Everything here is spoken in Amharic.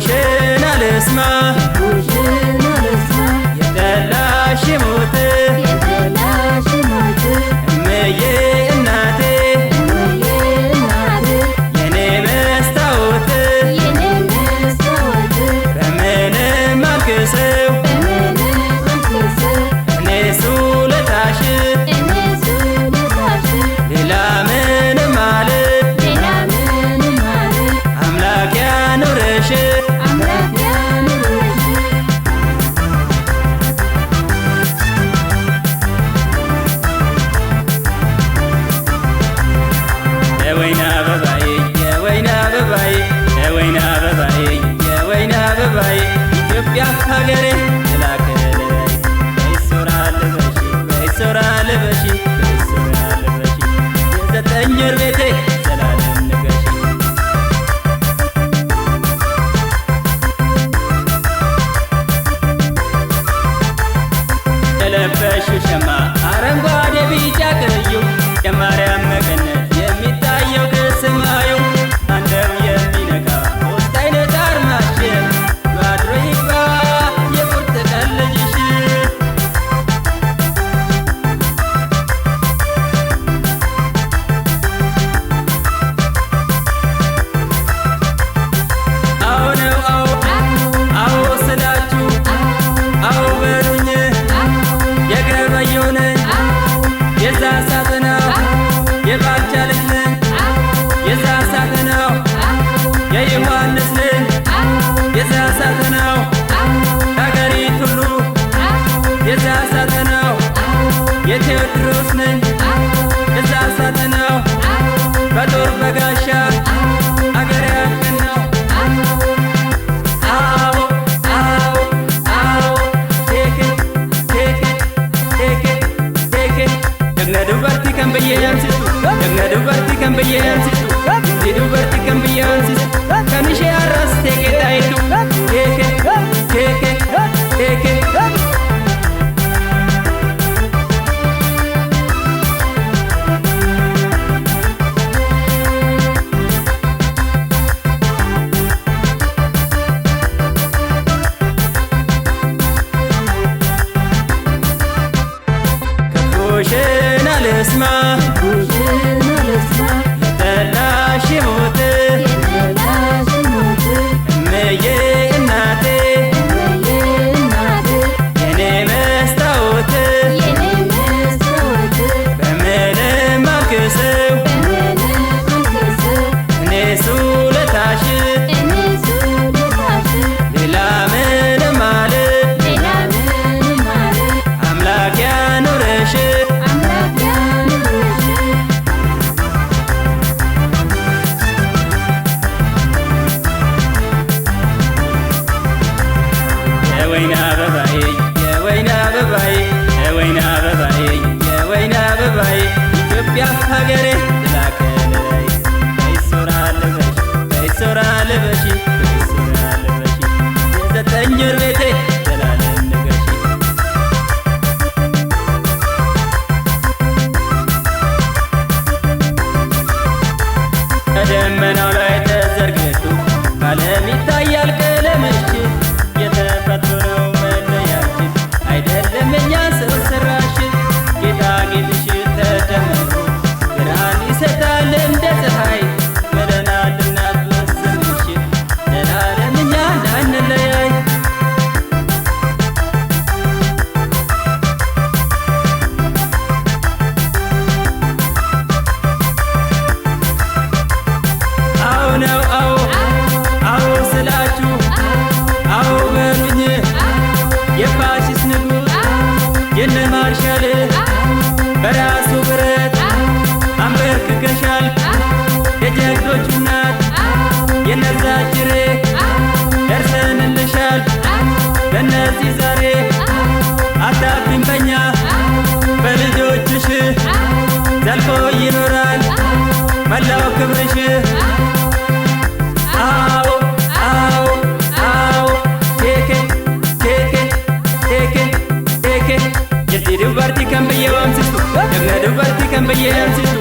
ክፉሽን አልስማ የጠላሽ ሞት እምዬ እናቴ የኔ መስታወት በምንም አልክሰው እኔስ ውለታሽ ሌላ ምንም አለ አምላክ ያኑርሽ የወይን አበባዬ የወይን አበባዬ የወይን አበባዬ የወይን አበባዬ ኢትዮጵያ ሀገሬ ተላከለይ በይሶራ ልበሺ በይሶራ ልበሺ በይሶራ ልበሺ የዘጠኝ ወር ቤቴ ዘላለም ንገሺ የለበሽው ሸማ አረንጓዴ ቢጫ ቀዩ የማርያም መቀነት የሚታየው ከሰማዩ አንደው የሚነካ ሶስት አይነት አርማሽ ባድሮ ይግባ የቁርጥ ቀን ልጅሽ አዎ ነው አዎ ስላችሁ አዎ በሉኝ የገበየሁ ነኝ የዛ ሳጥናው የባልቻ ልጅ ነኝ የዛ ሳጥናው የዮሐንስ ነኝ የዛ ሳጥናው ሀገሪቱ ሁሉ የዛ ሳጥናው የቴዎድሮስ ነኝ የዛ ሳጥናው በጦር በጋሻ አገር ያቀናው አዎ አዎ አዎ ቴኬ ቴኬ ቴኬ ቴኬ ደግነ ዱበርቲ kan biyyaansisu ደግነ ዱበርቲ kan biyyaansisu di dubarti kan biyyaansisu kan ishee arras teekee taayitu keeke keeke keeke ክፉሽን አልስማ የጠላሽ ሞት እምዬ እናቴ የኔ መስታወት በምንም አልክሰው እኔስ ውለታሽ ሌላ ምንም አለ አምላክ ያኑርሽ የወይን አበባዬ የወይን አበባዬ የወይን አበባዬ የወይን አበባዬ ኢትዮጵያ ሀገሬ ተላከለይ በይሶራ ልበሺ በይሶራ ልበሺ በይሶራ ልበሺ የዘጠኝ ወር ቤቴ ዘላለም ንገሺ ከደመናው ላይ ተዘርግቶ ዓለም ይታያል ቀለምሽ የተፈጥሮ ነው መለያችን አይደለም እኛ ሰው ሰራሽ ጌጣጌጥሽ ተደምሮ ብርሃን ይሰጣል እንደ ፀሐይ መለናል እናት በስምሽ ዘላለም እኛ እንዳንለያይ አዎ ነው አዎ ስላችሁ አዎ በሉኝ የፋሽስት ንጉሥ የነ ማርሻል በራሱ ብረት አንበርክከሻል የጀግኖቹ እናት የነዛ ጅሬ ደርሰንልሻል ለነዚህ ዛሬ አታፍሪም በኛ በልጆችሽ ዘልቆ ይኖራል መላው ክብርሽ አዎ አዎ አዎ ቴኬ ቴኬ ቴኬ ቴኬ የዚህ ዱበርቲ kan biyya waamsistu ደግነ ዱበርቲ kan biyya yaamsistu